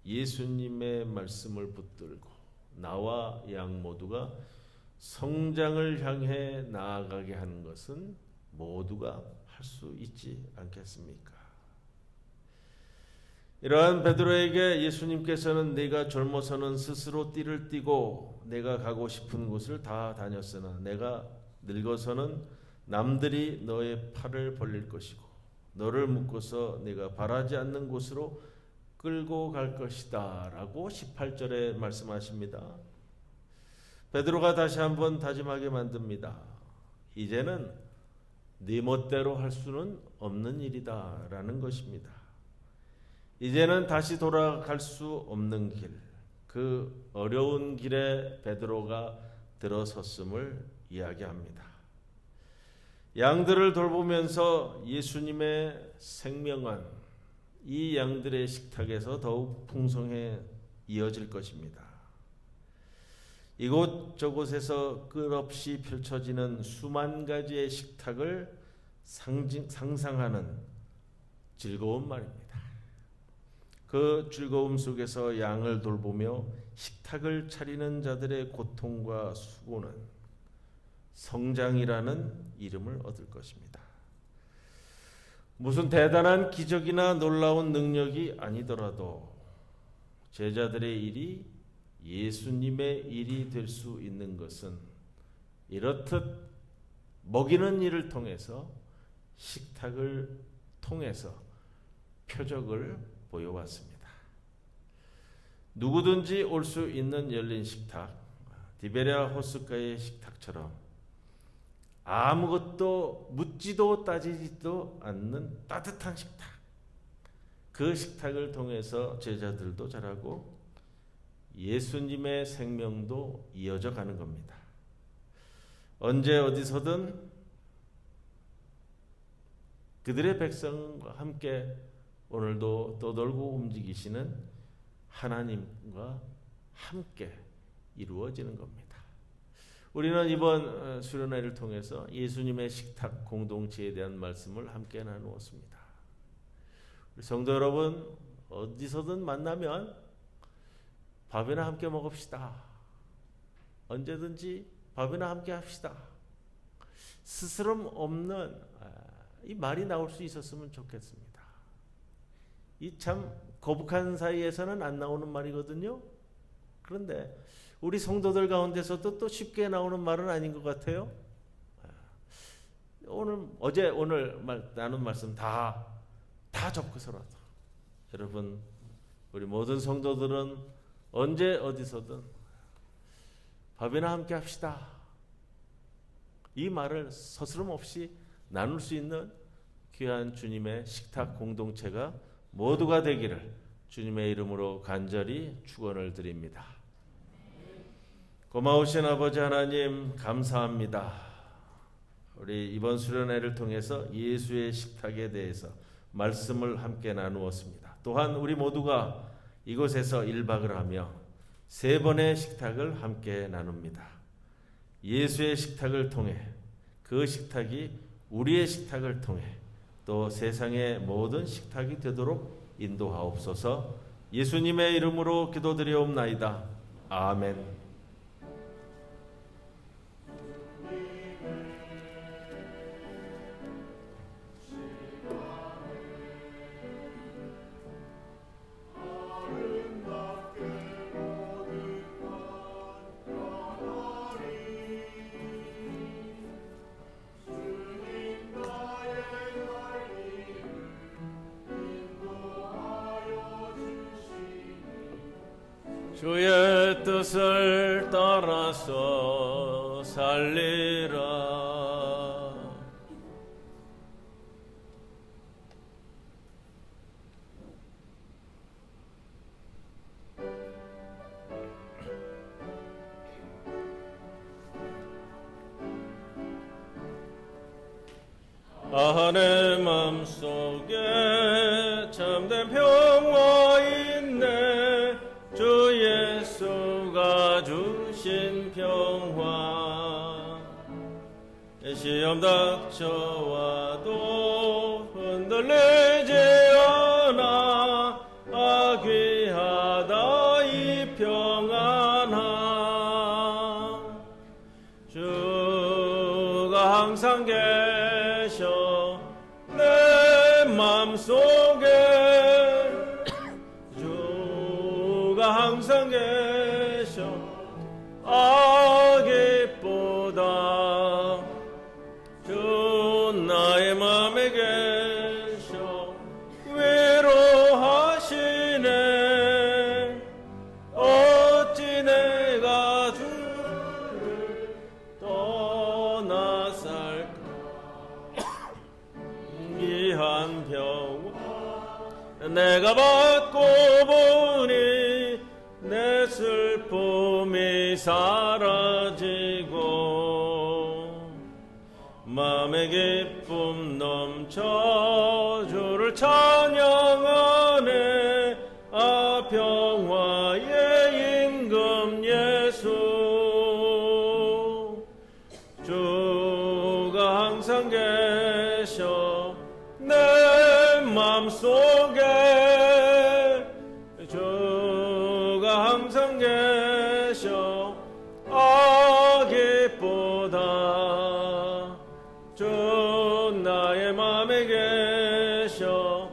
예수님의 말씀을 붙들고 나와 양 모두가 성장을 향해 나아가게 하는 것은 모두가 할 수 있지 않겠습니까? 이러한 베드로에게 예수님께서는 네가 젊어서는 스스로 띠를 띠고 내가 가고 싶은 곳을 다 다녔으나 내가 늙어서는 남들이 너의 팔을 벌릴 것이고 너를 묶어서 네가 바라지 않는 곳으로 끌고 갈 것이다 라고 18절에 말씀하십니다. 베드로가 다시 한번 다짐하게 만듭니다. 이제는 네 멋대로 할 수는 없는 일이다 라는 것입니다. 이제는 다시 돌아갈 수 없는 길, 그 어려운 길에 베드로가 들어섰음을 이야기합니다. 양들을 돌보면서 예수님의 생명은 이 양들의 식탁에서 더욱 풍성해 이어질 것입니다. 이곳저곳에서 끝없이 펼쳐지는 수만 가지의 식탁을 상상하는 즐거운 말입니다. 그 즐거움 속에서 양을 돌보며 식탁을 차리는 자들의 고통과 수고는 성장이라는 이름을 얻을 것입니다. 무슨 대단한 기적이나 놀라운 능력이 아니더라도 제자들의 일이 예수님의 일이 될 수 있는 것은 이렇듯 먹이는 일을 통해서 식탁을 통해서 표적을 보여왔습니다. 누구든지 올 수 있는 열린 식탁, 디베랴 호숫가의 식탁처럼 아무것도 묻지도 따지지도 않는 따뜻한 식탁, 그 식탁을 통해서 제자들도 자라고 예수님의 생명도 이어져 가는 겁니다. 언제 어디서든 그들의 백성과 함께 오늘도 떠돌고 움직이시는 하나님과 함께 이루어지는 겁니다. 우리는 이번 수련회를 통해서 예수님의 식탁 공동체에 대한 말씀을 함께 나누었습니다. 우리 성도 여러분, 어디서든 만나면 밥이나 함께 먹읍시다. 언제든지 밥이나 함께 합시다. 스스럼 없는 이 말이 나올 수 있었으면 좋겠습니다. 이 참 거북한 사이에서는 안 나오는 말이거든요. 그런데 우리 성도들 가운데서도 또 쉽게 나오는 말은 아닌 것 같아요. 오늘 나눈 말씀 다 접고서라도 여러분, 우리 모든 성도들은 언제 어디서든 밥이나 함께 합시다. 이 말을 서스럼 없이 나눌 수 있는 귀한 주님의 식탁 공동체가 모두가 되기를 주님의 이름으로 간절히 축원을 드립니다. 고마우신 아버지 하나님, 감사합니다. 우리 이번 수련회를 통해서 예수의 식탁에 대해서 말씀을 함께 나누었습니다. 또한 우리 모두가 이곳에서 1박을 하며 3번의 식탁을 함께 나눕니다. 예수의 식탁을 통해, 그 식탁이 우리의 식탁을 통해 또 세상의 모든 식탁이 되도록 인도하옵소서. 예수님의 이름으로 기도드리옵나이다. 아멘. 주의 뜻을 따라서 살리라. 내 맘속에 참된 평화 있네. 주 예수가 주신 평화. 시험 닥쳐와도 흔들리지 않아. 귀하다 이 평안함. 주가 항상 계셔 내 맘속에. 주가 항상 계셔 악보다. 주 나의 맘에 계셔 위로하시네. 어찌 내가 주를 떠나 살까. 귀한 평화 내가 받고 보니 내 슬픔이 사라지고 마음의 기쁨 넘쳐 주를 찬양하네. 평화의 임금 예수. 주가 항상 계셔 내 맘속에. 주가 항상 계셔 악보다. 주 나의 맘에 계셔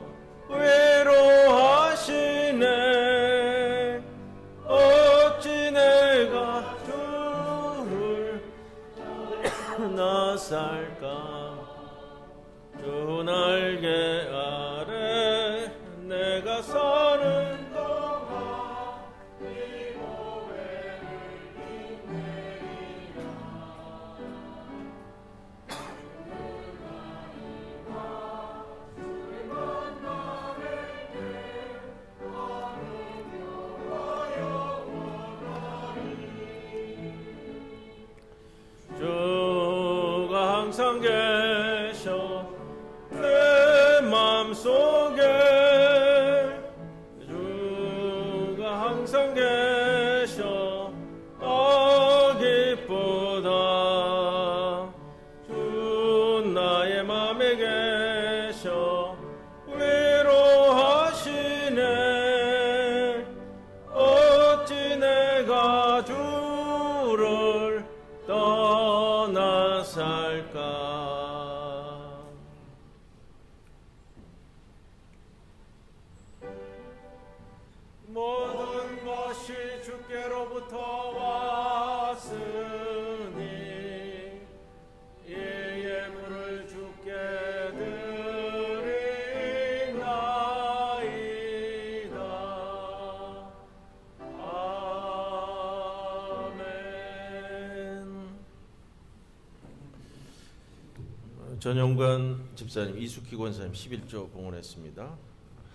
위로하시네. 어찌 내가 주를 떠나 살까. 주 날개 아래 내가 사는 동안 이 고백을 힘내리라. 주가 항상 계셔 내 맘속에. 주가 항상 계셔 악보다. 주 나의 맘에 계셔 위로하시네. 어찌 내가 주를 떠나 살까. 모든 것이 주께로부터 왔으니 이 예물을 주께 드리나이다. 아멘. 전용관 집사님, 이숙희 권사님 11조 봉헌했습니다.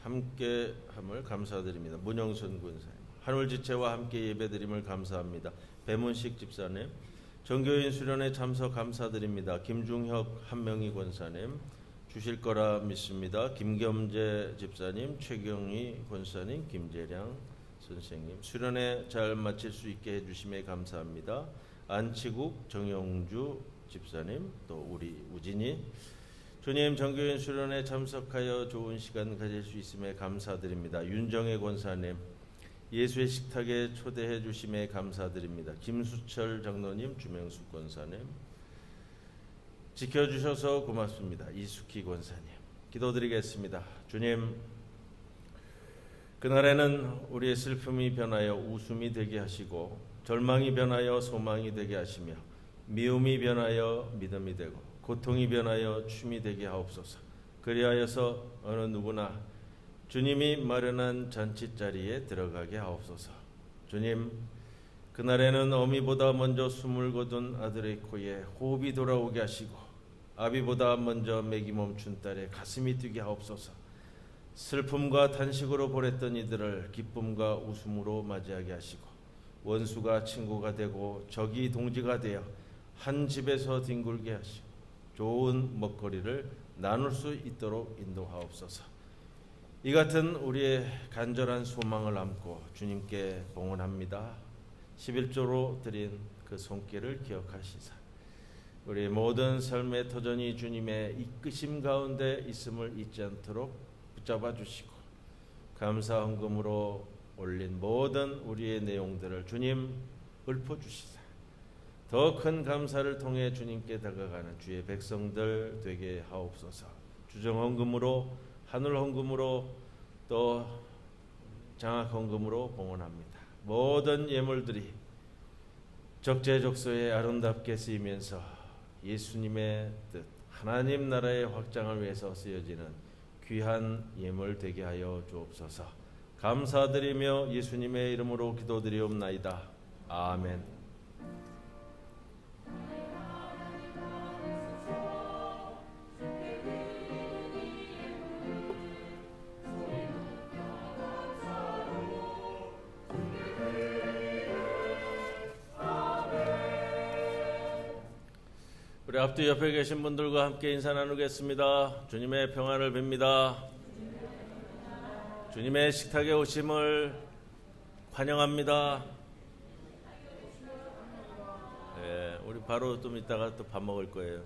함께함을 감사드립니다. 문영선 권사님, 한울지체와 함께 예배드림을 감사합니다. 배문식 집사님, 정교인 수련회 참석 감사드립니다. 김중혁 한명희 권사님, 주실 거라 믿습니다. 김겸재 집사님, 최경희 권사님, 김재량 선생님, 수련회 잘 마칠 수 있게 해주심에 감사합니다. 안치국, 정영주 집사님, 또 우리 우진이, 주님 정교인 수련회 참석하여 좋은 시간 가질 수 있음에 감사드립니다. 윤정혜 권사님, 예수의 식탁에 초대해 주심에 감사드립니다. 김수철 장로님, 주명숙 권사님, 지켜주셔서 고맙습니다. 이숙희 권사님, 기도드리겠습니다. 주님, 그날에는 우리의 슬픔이 변하여 웃음이 되게 하시고, 절망이 변하여 소망이 되게 하시며, 미움이 변하여 믿음이 되고, 고통이 변하여 춤이 되게 하옵소서. 그리하여서 어느 누구나 주님이 마련한 잔치자리에 들어가게 하옵소서. 주님, 그날에는 어미보다 먼저 숨을 거둔 아들의 코에 호흡이 돌아오게 하시고, 아비보다 먼저 맥이 멈춘 딸의 가슴이 뛰게 하옵소서. 슬픔과 탄식으로 보냈던 이들을 기쁨과 웃음으로 맞이하게 하시고, 원수가 친구가 되고 적이 동지가 되어 한 집에서 뒹굴게 하시고, 좋은 먹거리를 나눌 수 있도록 인도하옵소서. 이 같은 우리의 간절한 소망을 안고 주님께 봉헌합니다. 11조로 드린 그 손길을 기억하시사 우리 모든 삶의 터전이 주님의 이끄심 가운데 있음을 잊지 않도록 붙잡아 주시고 감사 헌금으로 올린 모든 우리의 내용들을 주님 읊어주시사 더 큰 감사를 통해 주님께 다가가는 주의 백성들 되게 하옵소서. 주정 헌금으로 하늘 헌금으로 또 장학 헌금으로 봉헌합니다. 모든 예물들이 적재적소에 아름답게 쓰이면서 예수님의 뜻 하나님 나라의 확장을 위해서 쓰여지는 귀한 예물 되게 하여 주옵소서. 감사드리며 예수님의 이름으로 기도드리옵나이다. 아멘. 우리 앞뒤 옆에 계신 분들과 함께 인사 나누겠습니다. 주님의 평안을 빕니다. 주님의 식탁에 오심을 환영합니다. 네, 우리 바로 좀 이따가 또 밥 먹을 거예요.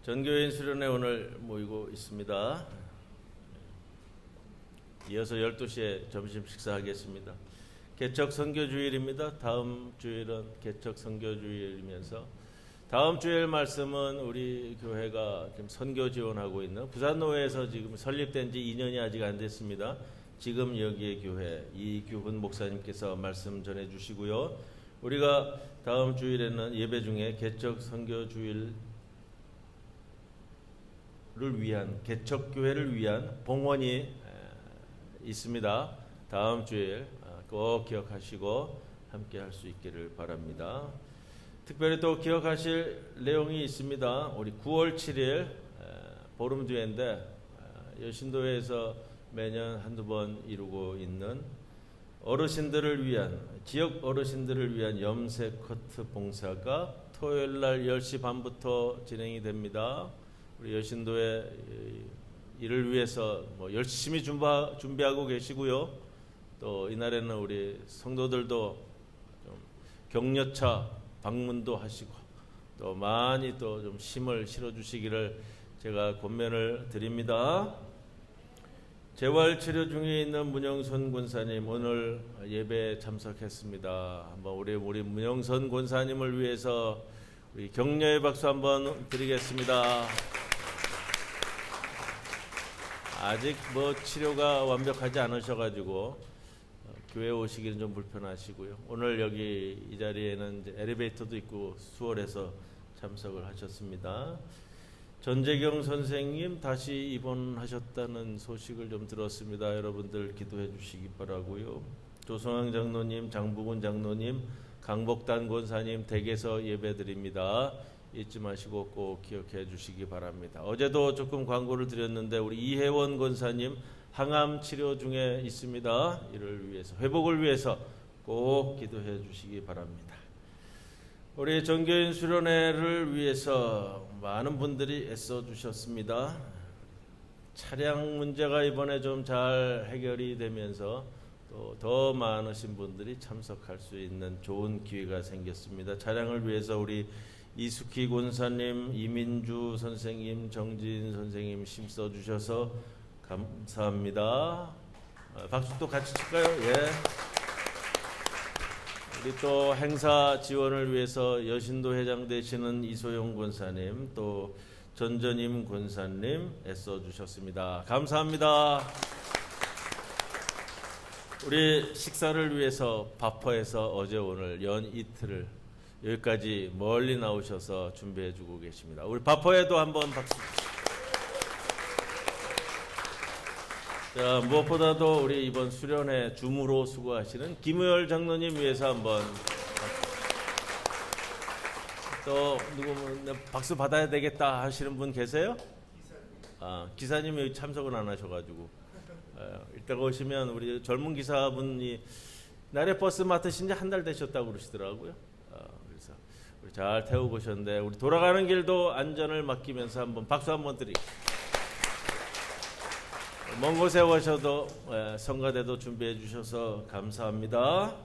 전교인 수련회 오늘 모이고 있습니다. 이어서 12시에 점심 식사하겠습니다. 개척 선교주일입니다. 다음 주일은 개척 선교주일이면서 다음 주일 말씀은 우리 교회가 지금 선교 지원하고 있는 부산노회에서 지금 설립된 지 2년이 아직 안 됐습니다. 지금 여기의 교회 이규훈 목사님께서 말씀 전해 주시고요. 우리가 다음 주일에는 예배 중에 개척 선교주일을 위한 개척교회를 위한 봉헌이 있습니다. 다음 주일 꼭 기억하시고 함께 할 수 있기를 바랍니다. 특별히 또 기억하실 내용이 있습니다. 우리 9월 7일 보름 뒤인데 여신도에서 매년 한두 번 이루고 있는 어르신들을 위한 지역 어르신들을 위한 염색 커트 봉사가 토요일 날 10시 반부터 진행이 됩니다. 우리 여신도에 이를 위해서 열심히 준비하고 계시고요. 또 이날에는 우리 성도들도 좀 격려차 방문도 하시고 또 많이 또 좀 힘을 실어 주시기를 제가 권면을 드립니다. 재활 치료 중에 있는 문영선 권사님 오늘 예배에 참석했습니다. 한번 우리 문영선 권사님을 위해서 우리 격려의 박수 한번 드리겠습니다. 아직 치료가 완벽하지 않으셔가지고 교회 오시기는 좀 불편하시고요. 오늘 여기 이 자리에는 이제 엘리베이터도 있고 수월해서 참석을 하셨습니다. 전재경 선생님 다시 입원하셨다는 소식을 좀 들었습니다. 여러분들 기도해 주시기 바라고요. 조성황 장로님, 장부근 장로님, 강복단 권사님 댁에서 예배드립니다. 잊지 마시고 꼭 기억해 주시기 바랍니다. 어제도 조금 광고를 드렸는데 우리 이혜원 권사님 항암 치료 중에 있습니다. 이를 위해서 회복을 위해서 꼭 기도해 주시기 바랍니다. 우리 전교인 수련회를 위해서 많은 분들이 애써 주셨습니다. 차량 문제가 이번에 좀 잘 해결이 되면서 또 더 많으신 분들이 참석할 수 있는 좋은 기회가 생겼습니다. 차량을 위해서 우리 이숙희 권사님, 이민주 선생님, 정진 선생님 힘써 주셔서 감사합니다. 박수 또 같이 칠까요? 예. 우리 또 행사 지원을 위해서 여신도 회장 되시는 이소영 권사님, 또 전전임 권사님 애써 주셨습니다. 감사합니다. 우리 식사를 위해서 바퍼에서 어제 오늘 연 이틀을 여기까지 멀리 나오셔서 준비해 주고 계십니다. 우리 바퍼에도 한번 박수. 자, 무엇보다도 우리 이번 수련회 주무로 수고하시는 김우열 장로님 위해서 한번 또 누구 박수 받아야 되겠다 하시는 분 계세요? 기사님이 여기 참석은 안 하셔가지고 이따가 오시면 우리 젊은 기사분이 나래 버스 맡으신 지 한 달 되셨다고 그러시더라고요. 그래서 우리 잘 태우고 오셨는데 우리 돌아가는 길도 안전을 맡기면서 한번 박수 한번 드리고 먼 곳에 오셔도 성가대도 준비해 주셔서 감사합니다.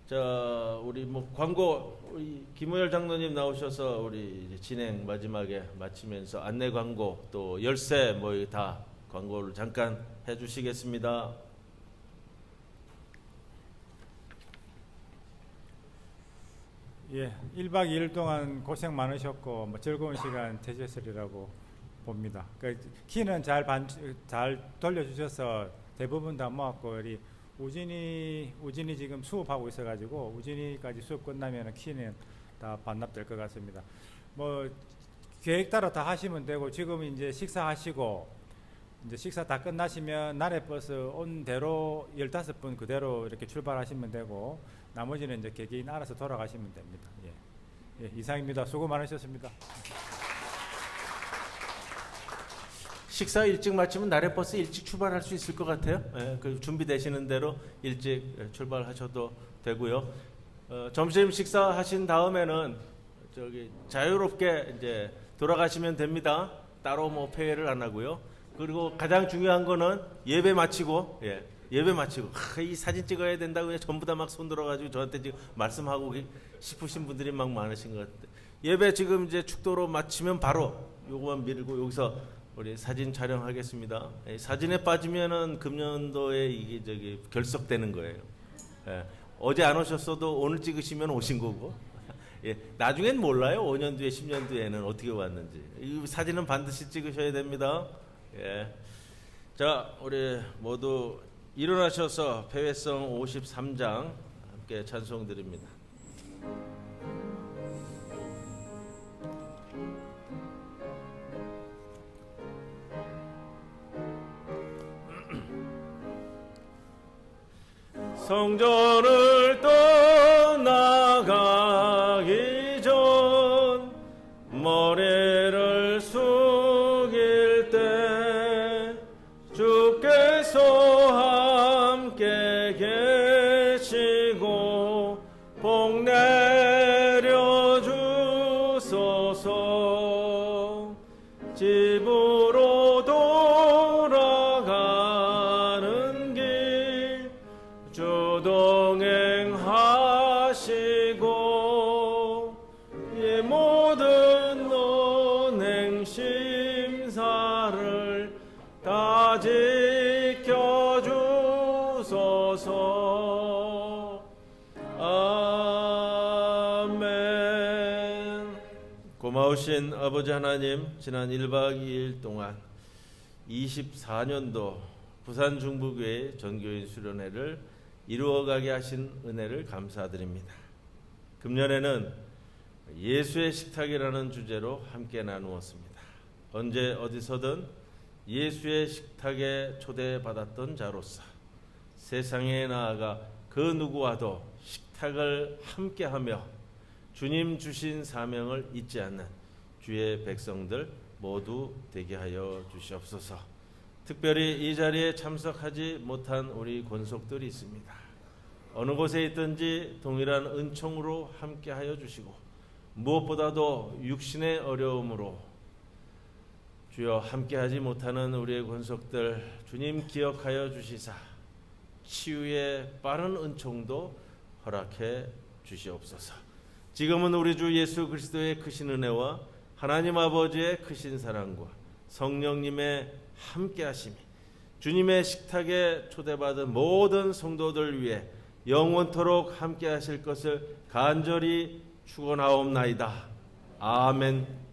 자, 우리 광고 우리 김우열 장로님 나오셔서 우리 이제 진행 마지막에 마치면서 안내 광고 또 열쇠 다 광고를 잠깐 해주시겠습니다. 예, 1박 2일 동안 고생 많으셨고 즐거운 시간 되셨으리라고 봅니다. 키는 잘 돌려주셔서 대부분 다 모았고 우리 우진이 지금 수업하고 있어가지고 우진이까지 수업 끝나면 키는 다 반납될 것 같습니다. 계획 따라 다 하시면 되고 지금 이제 식사하시고 이제 식사 다 끝나시면 나래버스 온 대로 15분 그대로 이렇게 출발하시면 되고 나머지는 이제 개개인 알아서 돌아가시면 됩니다. 예, 이상입니다. 수고 많으셨습니다. 식사 일찍 마치면 나래버스 일찍 출발할 수 있을 것 같아요. 그 준비되시는 대로 일찍 출발하셔도 되고요. 점심 식사하신 다음에는 자유롭게 이제 돌아가시면 됩니다. 따로 폐회를 안 하고요. 그리고 가장 중요한 거는 예배 마치고 이 사진 찍어야 된다고 그냥 전부 다 막 손들어가지고 저한테 지금 말씀하고 싶으신 분들이 막 많으신 것 같아요. 예배 지금 이제 축도로 마치면 바로 요거만 밀고 여기서 우리 사진 촬영하겠습니다. 사진에 빠지면은 금년도에 이게 결석되는 거예요. 어제 안 오셨어도 오늘 찍으시면 오신 거고. 나중엔 몰라요. 5년 뒤에 10년 뒤에는 어떻게 왔는지. 이 사진은 반드시 찍으셔야 됩니다. 자, 우리 모두 일어나셔서 폐회성 53장 함께 찬송 드립니다. 성전을 떠나가기 전 머리를 숙일 때 주께서 함께 계시고 복 내려 주소서. 집으로 돌아가는 길 주동행하시고 이 모든 언행 심사를 다 지켜주소서. 아멘. 고마우신 아버지 하나님, 지난 1박 2일 동안 24년도 부산 중부교회 전교인 수련회를 이루어가게 하신 은혜를 감사드립니다. 금년에는 예수의 식탁이라는 주제로 함께 나누었습니다. 언제 어디서든 예수의 식탁에 초대받았던 자로서 세상에 나아가 그 누구와도 식탁을 함께하며 주님 주신 사명을 잊지 않는 주의 백성들 모두 되게 하여 주시옵소서. 특별히 이 자리에 참석하지 못한 우리 권속들이 있습니다. 어느 곳에 있든지 동일한 은총으로 함께하여 주시고 무엇보다도 육신의 어려움으로 주여 함께하지 못하는 우리의 권속들 주님 기억하여 주시사 치유의 빠른 은총도 허락해 주시옵소서. 지금은 우리 주 예수 그리스도의 크신 은혜와 하나님 아버지의 크신 사랑과 성령님의 함께하심이 주님의 식탁에 초대받은 모든 성도들 위해 영원토록 함께하실 것을 간절히 축원하옵나이다. 아멘.